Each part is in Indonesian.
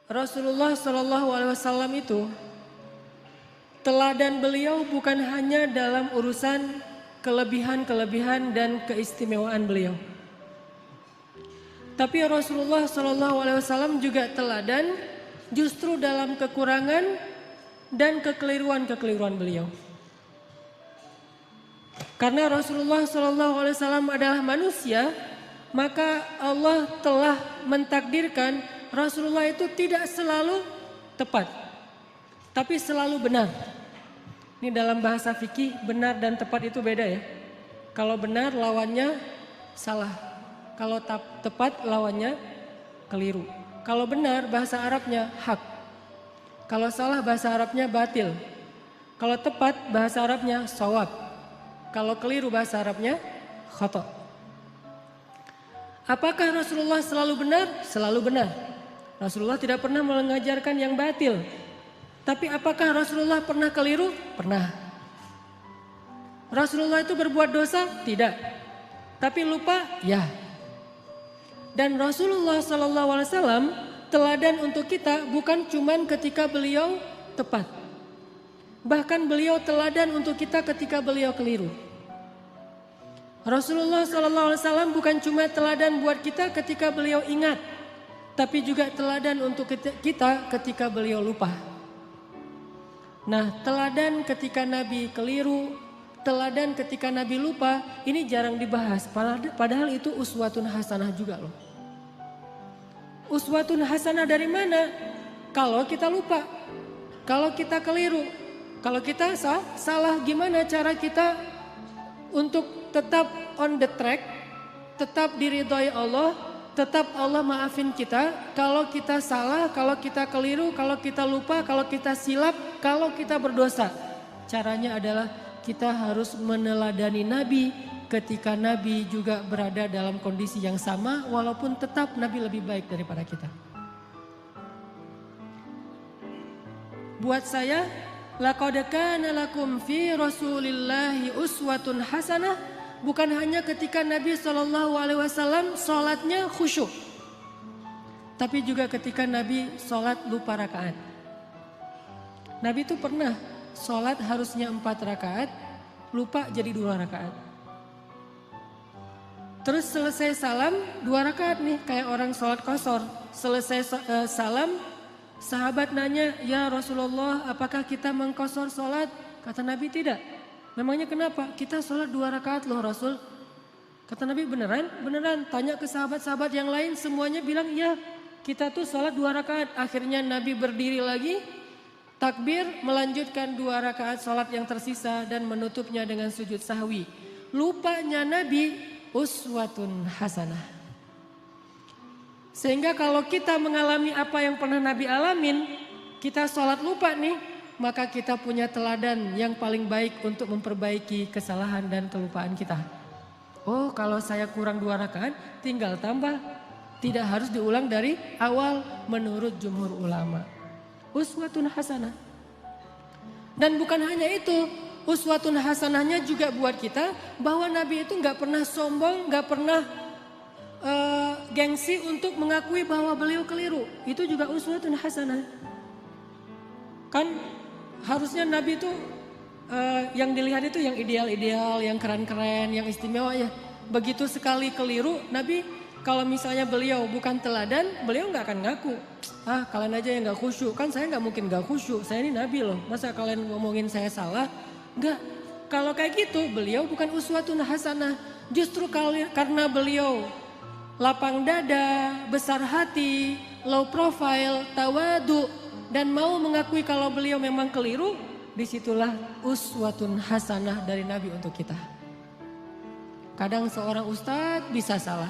Rasulullah Shallallahu Alaihi Wasallam itu teladan beliau bukan hanya dalam urusan kelebihan-kelebihan dan keistimewaan beliau. Tapi Rasulullah Shallallahu Alaihi Wasallam juga teladan justru dalam kekurangan dan kekeliruan-kekeliruan beliau. Karena Rasulullah Shallallahu Alaihi Wasallam adalah manusia, maka Allah telah mentakdirkan Rasulullah itu tidak selalu tepat, tapi selalu benar. Ini dalam bahasa fikih, benar dan tepat itu beda ya. Kalau benar lawannya salah, kalau tepat lawannya keliru. Kalau benar bahasa Arabnya hak, kalau salah bahasa Arabnya batil. Kalau tepat bahasa Arabnya shawab, kalau keliru bahasa Arabnya khata'. Apakah Rasulullah selalu benar? Selalu benar. Rasulullah tidak pernah mengajarkan yang batil. Tapi apakah Rasulullah pernah keliru? Pernah. Rasulullah itu berbuat dosa? Tidak. Tapi lupa? Ya. Dan Rasulullah SAW teladan untuk kita bukan cuma ketika beliau tepat. Bahkan beliau teladan untuk kita ketika beliau keliru. Rasulullah SAW bukan cuma teladan buat kita ketika beliau ingat, tapi juga teladan untuk kita ketika beliau lupa. Nah, teladan ketika Nabi keliru, teladan ketika Nabi lupa, ini jarang dibahas. Padahal itu uswatun hasanah juga loh. Uswatun hasanah dari mana? Kalau kita lupa, kalau kita keliru, kalau kita salah, gimana cara kita untuk tetap on the track, tetap diridhoi Allah, tetap Allah maafin kita kalau kita salah, kalau kita keliru, kalau kita lupa, kalau kita silap, kalau kita berdosa. Caranya adalah kita harus meneladani Nabi ketika Nabi juga berada dalam kondisi yang sama, walaupun tetap Nabi lebih baik daripada kita. Buat saya, laqad kana lakum fi Rasulillahi uswatun hasanah. Bukan hanya ketika Nabi SAW sholatnya khusyuk, tapi juga ketika Nabi sholat lupa rakaat. Nabi itu pernah sholat harusnya 4 rakaat, lupa jadi 2 rakaat. Terus selesai salam 2 rakaat nih, kayak orang sholat qashar. Selesai salam, sahabat nanya, ya Rasulullah, apakah kita mengqashar sholat? Kata Nabi tidak. Memangnya kenapa? Kita sholat 2 rakaat loh Rasul. Kata Nabi beneran? Beneran. Tanya ke sahabat-sahabat yang lain, semuanya bilang iya. Kita tuh sholat 2 rakaat. Akhirnya Nabi berdiri lagi, takbir, melanjutkan 2 rakaat sholat yang tersisa dan menutupnya dengan sujud sahwi. Lupanya Nabi uswatun hasanah. Sehingga kalau kita mengalami apa yang pernah Nabi alamin, kita sholat lupa nih, maka kita punya teladan yang paling baik untuk memperbaiki kesalahan dan kelupaan kita. Oh, kalau saya kurang 2 rakaat, tinggal tambah. Tidak harus diulang dari awal menurut jumhur ulama. Uswatun hasanah. Dan bukan hanya itu, uswatun hasanahnya juga buat kita bahwa Nabi itu gak pernah sombong, gak pernah gengsi untuk mengakui bahwa beliau keliru. Itu juga uswatun hasanah. Kan harusnya Nabi itu yang dilihat itu yang ideal-ideal, yang keren-keren, yang istimewa ya. Begitu sekali keliru, Nabi kalau misalnya beliau bukan teladan, beliau nggak akan ngaku. Ah, kalian aja yang nggak khusyuk, kan saya nggak mungkin nggak khusyuk. Saya ini Nabi loh, masa kalian ngomongin saya salah? Nggak. Kalau kayak gitu, beliau bukan uswatun hasanah. Justru karena beliau lapang dada, besar hati, low profile, tawadu, dan mau mengakui kalau beliau memang keliru, disitulah uswatun hasanah dari Nabi untuk kita. Kadang seorang ustadz bisa salah,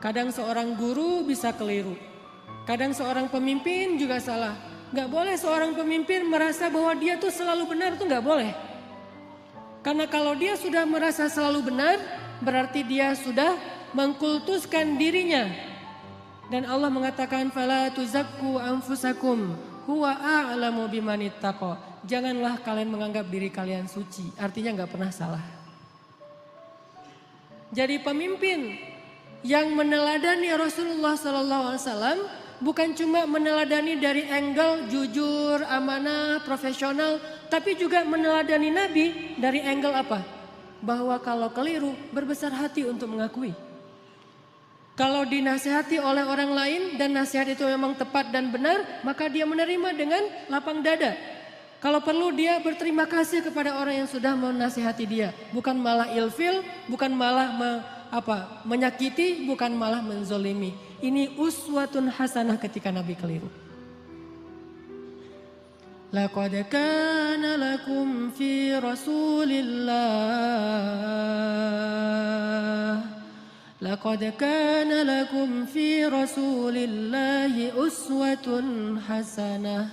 kadang seorang guru bisa keliru, kadang seorang pemimpin juga salah. Gak boleh seorang pemimpin merasa bahwa dia tuh selalu benar, tuh gak boleh. Karena kalau dia sudah merasa selalu benar, berarti dia sudah mengkultuskan dirinya. Dan Allah mengatakan fala tuzakku anfusakum huwa a'lamu biman ittaqa. Janganlah kalian menganggap diri kalian suci, artinya enggak pernah salah. Jadi pemimpin yang meneladani Rasulullah SAW bukan cuma meneladani dari angle jujur, amanah, profesional, tapi juga meneladani Nabi dari angle apa? Bahwa kalau keliru berbesar hati untuk mengakui. Kalau dinasihati oleh orang lain dan nasihat itu memang tepat dan benar, maka dia menerima dengan lapang dada. Kalau perlu dia berterima kasih kepada orang yang sudah menasihati dia, bukan malah ilfil, bukan malah menyakiti, bukan malah menzolimi. Ini uswatun hasanah ketika Nabi keliru. Laqad kana lakum fi Rasulillah Laqad kana lakum fi Rasulillahi uswatun hasanah.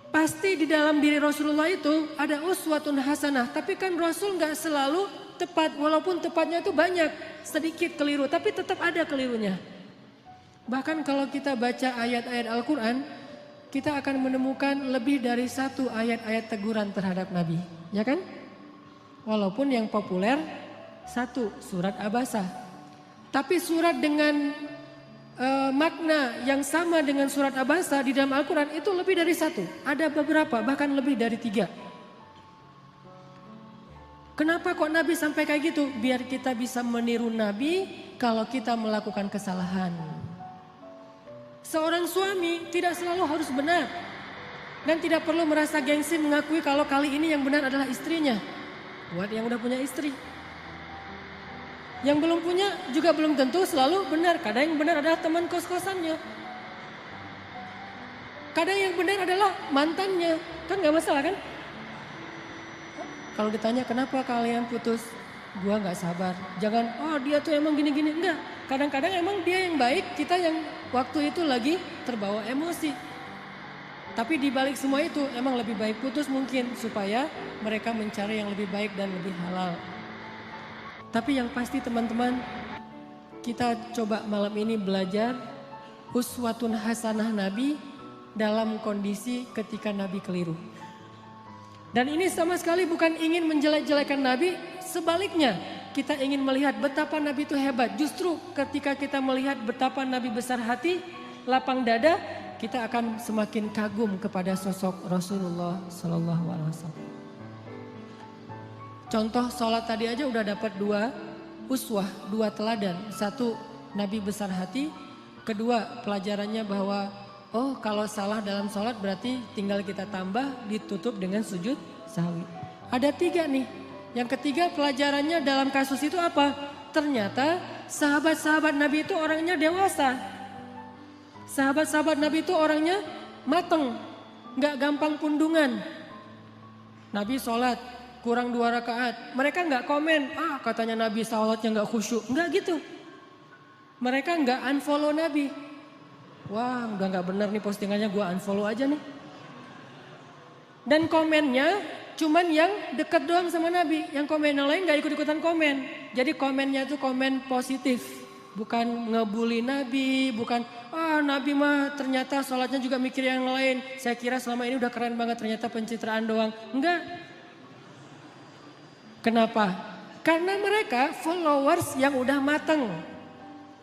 Pasti di dalam diri Rasulullah itu ada uswatun hasanah, tapi kan Rasul nggak selalu tepat, walaupun tepatnya itu banyak, sedikit keliru, tapi tetap ada kelirunya. Bahkan kalau kita baca ayat-ayat Al-Quran, kita akan menemukan lebih dari satu ayat-ayat teguran terhadap Nabi, ya kan? Walaupun yang populer satu, surat Abasa. Tapi surat dengan makna yang sama dengan surat Abasa di dalam Al-Quran itu lebih dari satu. Ada beberapa, bahkan lebih dari 3. Kenapa kok Nabi sampai kayak gitu? Biar kita bisa meniru Nabi kalau kita melakukan kesalahan. Seorang suami tidak selalu harus benar. Dan tidak perlu merasa gengsi mengakui kalau kali ini yang benar adalah istrinya. Buat yang udah punya istri. Yang belum punya juga belum tentu selalu benar. Kadang yang benar adalah teman kos-kosannya. Kadang yang benar adalah mantannya. Kan gak masalah kan? Kalau ditanya kenapa kalian putus? Gua gak sabar. Jangan, oh dia tuh emang gini-gini. Enggak. Kadang-kadang emang dia yang baik, kita yang waktu itu lagi terbawa emosi. Tapi di balik semua itu emang lebih baik putus mungkin. Supaya mereka mencari yang lebih baik dan lebih halal. Tapi yang pasti teman-teman, kita coba malam ini belajar uswatun hasanah Nabi dalam kondisi ketika Nabi keliru. Dan ini sama sekali bukan ingin menjelek-jelekan Nabi, sebaliknya kita ingin melihat betapa Nabi itu hebat. Justru ketika kita melihat betapa Nabi besar hati, lapang dada, kita akan semakin kagum kepada sosok Rasulullah SAW. Contoh sholat tadi aja udah dapat 2 uswah, 2 teladan. 1, Nabi besar hati. 2, pelajarannya bahwa oh kalau salah dalam sholat berarti tinggal kita tambah ditutup dengan sujud sahwi. Ada 3 nih. Yang ketiga pelajarannya dalam kasus itu apa? Ternyata sahabat-sahabat Nabi itu orangnya dewasa. Sahabat-sahabat Nabi itu orangnya mateng. Gak gampang pundungan. Nabi sholat. Kurang 2 rakaat, mereka nggak komen, katanya Nabi sholatnya nggak khusyuk, nggak gitu. Mereka nggak unfollow Nabi. Wah, udah nggak bener nih postingannya, gue unfollow aja nih. Dan komennya cuman yang deket doang sama Nabi, yang komen yang lain nggak ikut-ikutan komen. Jadi komennya itu komen positif, bukan ngebully Nabi, bukan Nabi mah ternyata sholatnya juga mikir yang lain. Saya kira selama ini udah keren banget, ternyata pencitraan doang, enggak. Kenapa? Karena mereka followers yang udah mateng.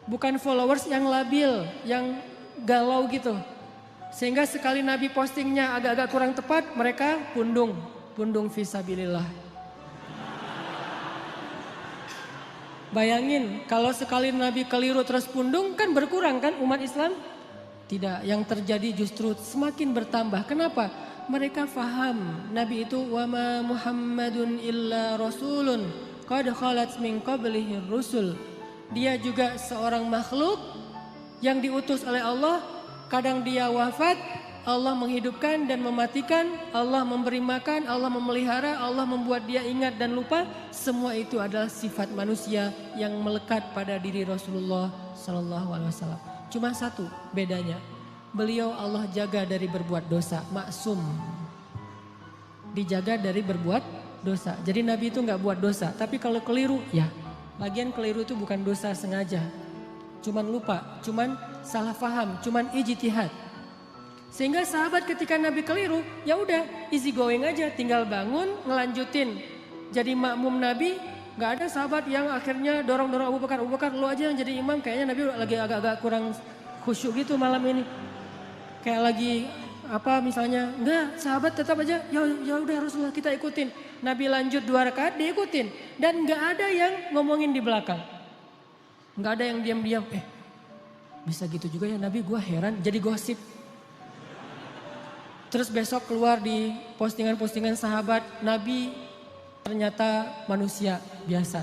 Bukan followers yang labil, yang galau gitu. Sehingga sekali Nabi postingnya agak-agak kurang tepat, mereka pundung fisabilillah. Bayangin kalau sekali Nabi keliru terus pundung kan berkurang kan umat Islam? Tidak, yang terjadi justru semakin bertambah. Kenapa? Mereka faham Nabi itu wama Muhammadun illa rasulun qad khalat min qablihi rusul. Dia juga seorang makhluk yang diutus oleh Allah. Kadang dia wafat, Allah menghidupkan dan mematikan, Allah memberi makan, Allah memelihara, Allah membuat dia ingat dan lupa. Semua itu adalah sifat manusia yang melekat pada diri Rasulullah SAW. Cuma satu bedanya. Beliau Allah jaga dari berbuat dosa, maksum. Dijaga dari berbuat dosa. Jadi Nabi itu nggak buat dosa, tapi kalau keliru, ya. Lagian keliru itu bukan dosa sengaja. Cuman lupa, cuman salah paham, cuman ijtihad. Sehingga sahabat ketika Nabi keliru, ya udah easy going aja, tinggal bangun, ngelanjutin. Jadi makmum Nabi, Gak ada sahabat yang akhirnya dorong-dorong Abu Bakar lu aja yang jadi imam, kayaknya Nabi lagi agak-agak kurang khusyuk gitu malam ini. Kayak lagi apa misalnya, enggak, sahabat tetap aja ya udah Rasulullah kita ikutin. Nabi lanjut 2 rakaat diikutin dan enggak ada yang ngomongin di belakang. Enggak ada yang diam-diam, bisa gitu juga ya Nabi, gua heran, jadi gosip. Terus besok keluar di postingan-postingan sahabat, Nabi ternyata manusia biasa.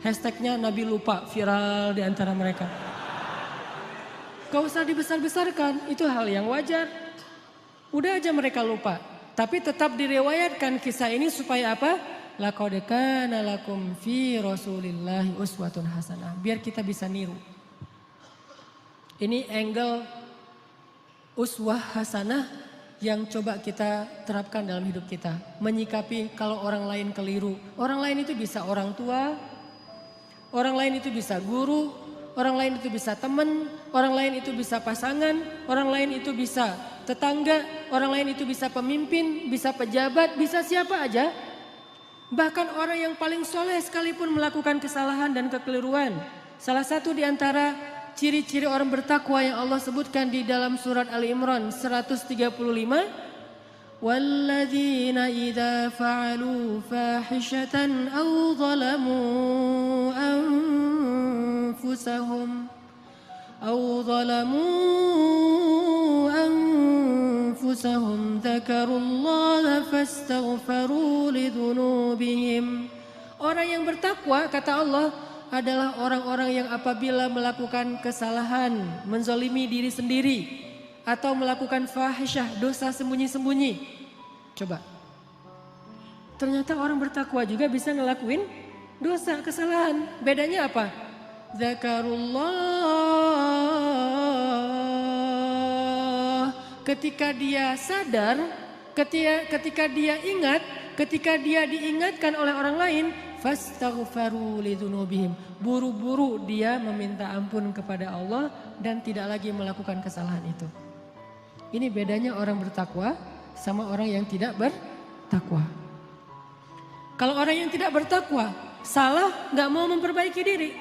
Hashtagnya Nabi lupa, viral di antara mereka. Gak usah dibesar-besarkan, itu hal yang wajar. Udah aja mereka lupa. Tapi tetap direwayatkan kisah ini supaya apa? Laqad kana lakum fi Rasulillahi uswatun hasanah. Biar kita bisa niru. Ini angle uswah hasanah yang coba kita terapkan dalam hidup kita. Menyikapi kalau orang lain keliru. Orang lain itu bisa orang tua, orang lain itu bisa guru, orang lain itu bisa teman, orang lain itu bisa pasangan, orang lain itu bisa tetangga, orang lain itu bisa pemimpin, bisa pejabat, bisa siapa aja. Bahkan orang yang paling soleh sekalipun melakukan kesalahan dan kekeliruan. Salah satu di antara ciri-ciri orang bertakwa yang Allah sebutkan di dalam surat Ali Imran 135. Walladzina idza fa'alu fahishatan aw zalamu anfusahum dzakarullaha fastaghfaru lidzunubihim. Orang yang bertakwa kata Allah adalah orang-orang yang apabila melakukan kesalahan, menzalimi diri sendiri, atau melakukan fahisyah, dosa sembunyi-sembunyi. Coba, ternyata orang bertakwa juga bisa ngelakuin dosa, kesalahan. Bedanya apa? Zakarullah. Ketika dia sadar, ketika dia ingat, ketika dia diingatkan oleh orang lain, fastaghfaru lidzunubihim. Buru-buru dia meminta ampun kepada Allah dan tidak lagi melakukan kesalahan itu. Ini bedanya orang bertakwa sama orang yang tidak bertakwa. Kalau orang yang tidak bertakwa salah gak mau memperbaiki diri.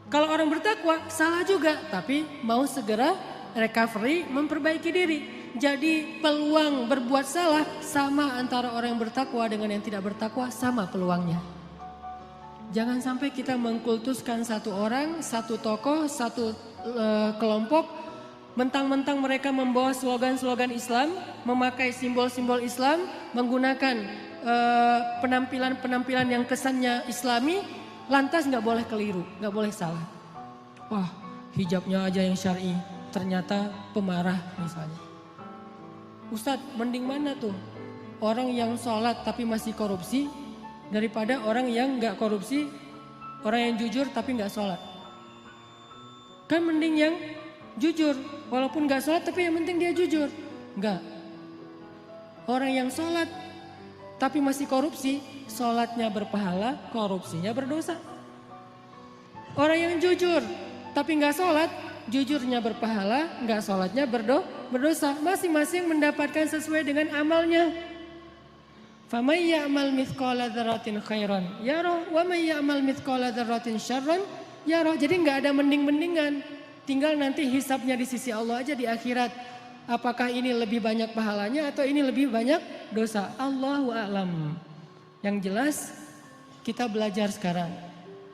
Kalau orang bertakwa salah juga tapi mau segera recovery, memperbaiki diri. Jadi peluang berbuat salah sama antara orang yang bertakwa dengan yang tidak bertakwa, sama peluangnya. Jangan sampai kita mengkultuskan satu orang, satu tokoh, satu kelompok. Mentang-mentang mereka membawa slogan-slogan Islam, memakai simbol-simbol Islam, menggunakan penampilan-penampilan yang kesannya Islami, lantas gak boleh keliru, gak boleh salah. Wah, hijabnya aja yang syar'i, ternyata pemarah misalnya. Ustadz, mending mana tuh? Orang yang sholat tapi masih korupsi daripada orang yang gak korupsi, orang yang jujur tapi gak sholat. Kan mending yang jujur, walaupun gak sholat tapi yang penting dia jujur. Enggak. Orang yang sholat tapi masih korupsi, sholatnya berpahala, korupsinya berdosa. Orang yang jujur tapi gak sholat, jujurnya berpahala, gak sholatnya berdosa. Masing-masing mendapatkan sesuai dengan amalnya. Faman ya'mal mithqala dzarratin khairan yarah wa man ya'mal mithqala dzarratin syarran yarah. Jadi gak ada mending-mendingan. Tinggal nanti hisabnya di sisi Allah aja di akhirat. Apakah ini lebih banyak pahalanya atau ini lebih banyak dosa? Allahu a'lam. Yang jelas kita belajar sekarang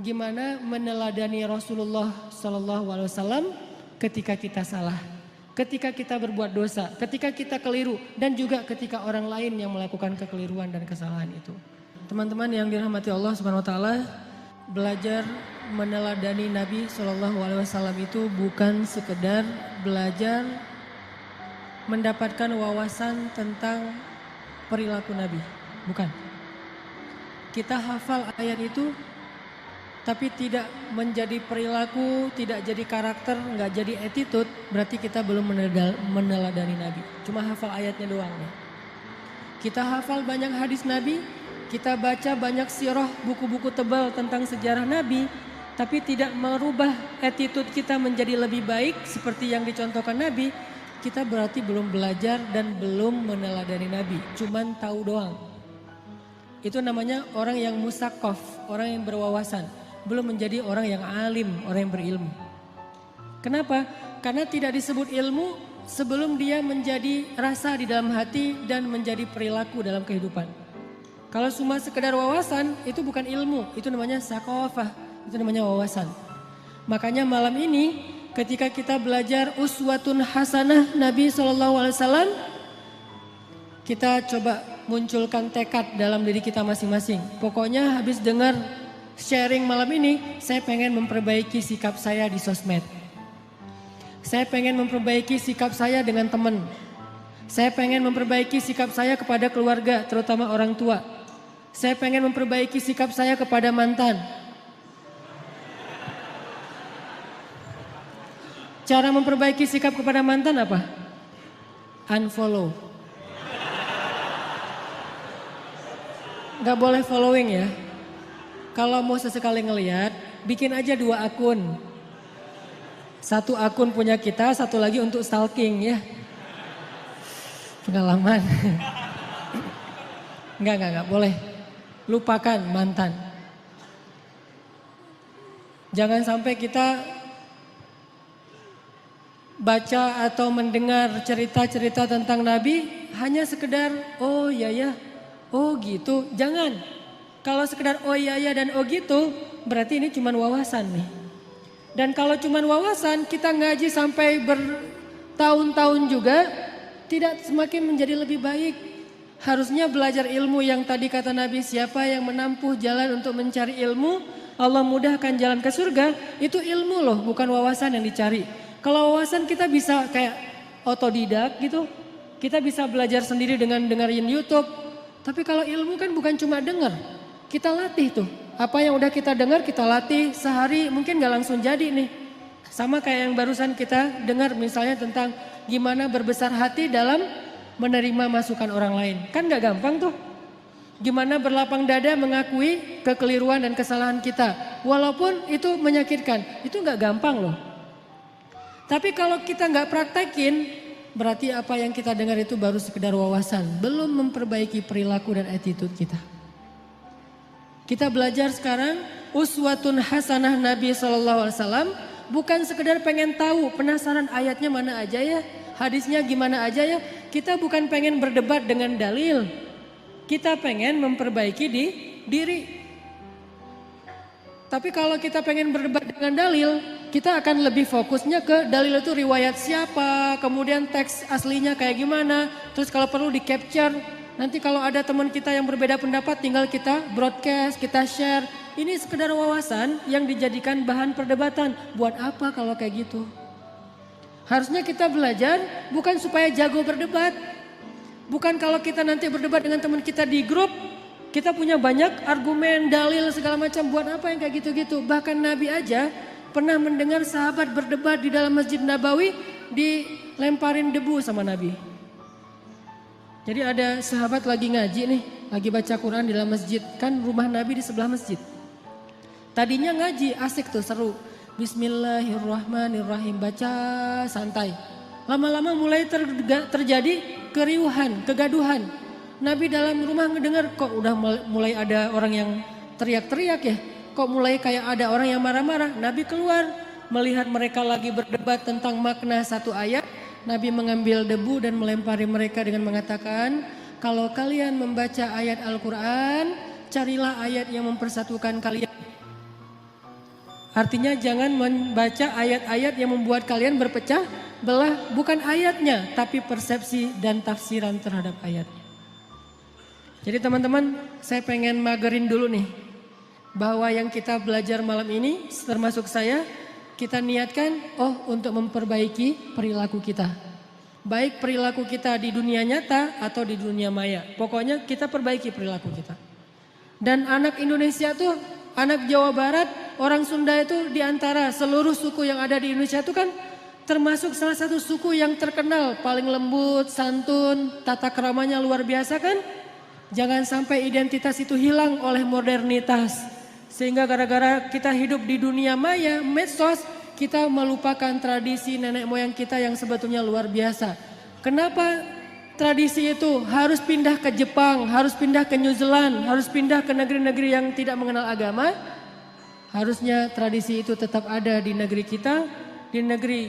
gimana meneladani Rasulullah SAW ketika kita salah, ketika kita berbuat dosa, ketika kita keliru, dan juga ketika orang lain yang melakukan kekeliruan dan kesalahan itu. Teman-teman yang dirahmati Allah Subhanahu Wa Taala, belajar meneladani Nabi SAW itu bukan sekedar belajar mendapatkan wawasan tentang perilaku Nabi, bukan. Kita hafal ayat itu tapi tidak menjadi perilaku, tidak jadi karakter, nggak jadi attitude, berarti kita belum meneladani Nabi. Cuma hafal ayatnya doang nih. Kita hafal banyak hadis Nabi, kita baca banyak sirah, buku-buku tebal tentang sejarah Nabi, tapi tidak merubah attitude kita menjadi lebih baik seperti yang dicontohkan Nabi, kita berarti belum belajar dan belum meneladani Nabi, cuman tahu doang. Itu namanya orang yang musakof, orang yang berwawasan. Belum menjadi orang yang alim, orang yang berilmu. Kenapa? Karena tidak disebut ilmu sebelum dia menjadi rasa di dalam hati dan menjadi perilaku dalam kehidupan. Kalau cuma sekedar wawasan, itu bukan ilmu, itu namanya sakofah, itu namanya wawasan. Makanya malam ini ketika kita belajar uswatun hasanah Nabi SAW, kita coba munculkan tekad dalam diri kita masing-masing. Pokoknya habis dengar sharing malam ini, saya pengen memperbaiki sikap saya di sosmed. Saya pengen memperbaiki sikap saya dengan teman. Saya pengen memperbaiki sikap saya kepada keluarga, terutama orang tua. Saya pengen memperbaiki sikap saya kepada mantan. Cara memperbaiki sikap kepada mantan apa? Unfollow. Gak boleh following ya. Kalau mau sesekali ngelihat, bikin aja 2 akun. 1 akun punya kita, 1 lagi untuk stalking ya. Pengalaman. Enggak boleh. Lupakan mantan. Jangan sampai kita baca atau mendengar cerita-cerita tentang Nabi hanya sekedar oh ya, oh gitu. Jangan. Kalau sekedar oh ya dan oh gitu, berarti ini cuma wawasan nih. Dan kalau cuma wawasan, kita ngaji sampai bertahun-tahun juga tidak semakin menjadi lebih baik. Harusnya belajar ilmu yang tadi kata Nabi, siapa yang menempuh jalan untuk mencari ilmu, Allah mudahkan jalan ke surga. Itu ilmu loh, bukan wawasan yang dicari. Kalau wawasan kita bisa kayak otodidak gitu. Kita bisa belajar sendiri dengan dengerin YouTube. Tapi kalau ilmu kan bukan cuma denger, kita latih tuh. Apa yang udah kita dengar kita latih sehari mungkin gak langsung jadi nih. Sama kayak yang barusan kita dengar misalnya tentang gimana berbesar hati dalam menerima masukan orang lain. Kan gak gampang tuh. Gimana berlapang dada mengakui kekeliruan dan kesalahan kita. Walaupun itu menyakitkan, itu gak gampang loh. Tapi kalau kita gak praktekin, berarti apa yang kita dengar itu baru sekedar wawasan. Belum memperbaiki perilaku dan attitude kita. Kita belajar sekarang uswatun hasanah Nabi SAW bukan sekedar pengen tahu penasaran ayatnya mana aja ya, hadisnya gimana aja ya. Kita bukan pengen berdebat dengan dalil, kita pengen memperbaiki diri. Tapi kalau kita pengen berdebat dengan dalil, kita akan lebih fokusnya ke dalil itu riwayat siapa, kemudian teks aslinya kayak gimana, terus kalau perlu di capture. Nanti kalau ada teman kita yang berbeda pendapat tinggal kita broadcast, kita share. Ini sekedar wawasan yang dijadikan bahan perdebatan. Buat apa kalau kayak gitu? Harusnya kita belajar bukan supaya jago berdebat. Bukan kalau kita nanti berdebat dengan teman kita di grup, kita punya banyak argumen, dalil segala macam. Buat apa yang kayak gitu-gitu? Bahkan Nabi aja pernah mendengar sahabat berdebat di dalam Masjid Nabawi dilemparin debu sama Nabi. Jadi ada sahabat lagi ngaji nih, lagi baca Quran di dalam masjid. Kan rumah Nabi di sebelah masjid. Tadinya ngaji, asik tuh, seru. Bismillahirrahmanirrahim, baca santai. Lama-lama mulai terjadi keriuhan, kegaduhan. Nabi dalam rumah ngedengar kok udah mulai ada orang yang teriak-teriak ya. Kok mulai kayak ada orang yang marah-marah. Nabi keluar melihat mereka lagi berdebat tentang makna satu ayat. Nabi mengambil debu dan melempari mereka dengan mengatakan, kalau kalian membaca ayat Al-Quran, carilah ayat yang mempersatukan kalian. Artinya jangan membaca ayat-ayat yang membuat kalian berpecah belah, bukan ayatnya, tapi persepsi dan tafsiran terhadap ayatnya. Jadi teman-teman, saya pengen magerin dulu nih, bahwa yang kita belajar malam ini, termasuk saya, kita niatkan untuk memperbaiki perilaku kita. Baik perilaku kita di dunia nyata atau di dunia maya. Pokoknya kita perbaiki perilaku kita. Dan anak Indonesia tuh, anak Jawa Barat, orang Sunda itu diantara seluruh suku yang ada di Indonesia itu kan termasuk salah satu suku yang terkenal. Paling lembut, santun, tata keramanya luar biasa kan. Jangan sampai identitas itu hilang oleh modernitas. Sehingga gara-gara kita hidup di dunia maya, medsos, kita melupakan tradisi nenek moyang kita yang sebetulnya luar biasa. Kenapa tradisi itu harus pindah ke Jepang, harus pindah ke New Zealand, harus pindah ke negeri-negeri yang tidak mengenal agama. Harusnya tradisi itu tetap ada di negeri kita, di negeri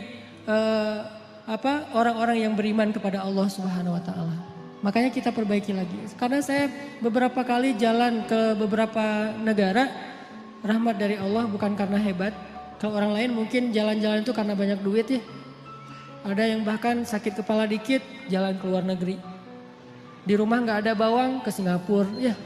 orang-orang yang beriman kepada Allah Subhanahu wa taala. Makanya kita perbaiki lagi. Karena saya beberapa kali jalan ke beberapa negara, rahmat dari Allah bukan karena hebat. Kalau orang lain mungkin jalan-jalan itu karena banyak duit ya. Ada yang bahkan sakit kepala dikit jalan ke luar negeri. Di rumah nggak ada bawang ke Singapura ya.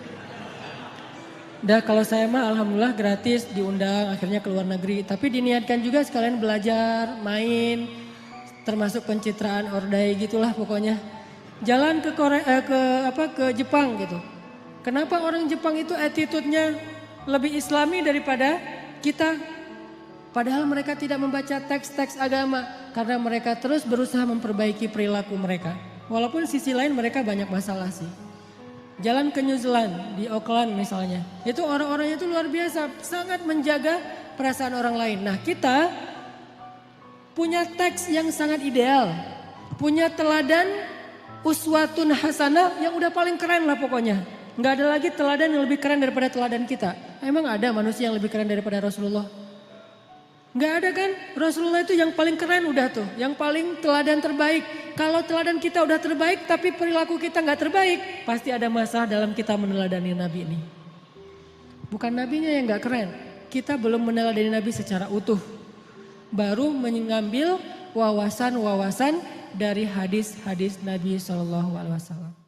Dah kalau saya mah alhamdulillah gratis diundang akhirnya ke luar negeri. Tapi diniatkan juga sekalian belajar, main, termasuk pencitraan ordai gitulah pokoknya. Jalan ke ke Jepang gitu. Kenapa orang Jepang itu attitude-nya lebih Islami daripada kita? Padahal mereka tidak membaca teks-teks agama karena mereka terus berusaha memperbaiki perilaku mereka. Walaupun sisi lain mereka banyak masalah sih. Jalan ke New Zealand, di Auckland misalnya. Itu orang-orangnya itu luar biasa, sangat menjaga perasaan orang lain. Nah kita punya teks yang sangat ideal. Punya teladan uswatun hasanah yang udah paling keren lah pokoknya. Nggak ada lagi teladan yang lebih keren daripada teladan kita. Emang ada manusia yang lebih keren daripada Rasulullah? Nggak ada kan? Rasulullah itu yang paling keren udah tuh. Yang paling teladan terbaik. Kalau teladan kita udah terbaik tapi perilaku kita nggak terbaik. Pasti ada masalah dalam kita meneladani Nabi ini. Bukan Nabinya yang nggak keren. Kita belum meneladani Nabi secara utuh. Baru mengambil wawasan-wawasan dari hadis-hadis Nabi SAW.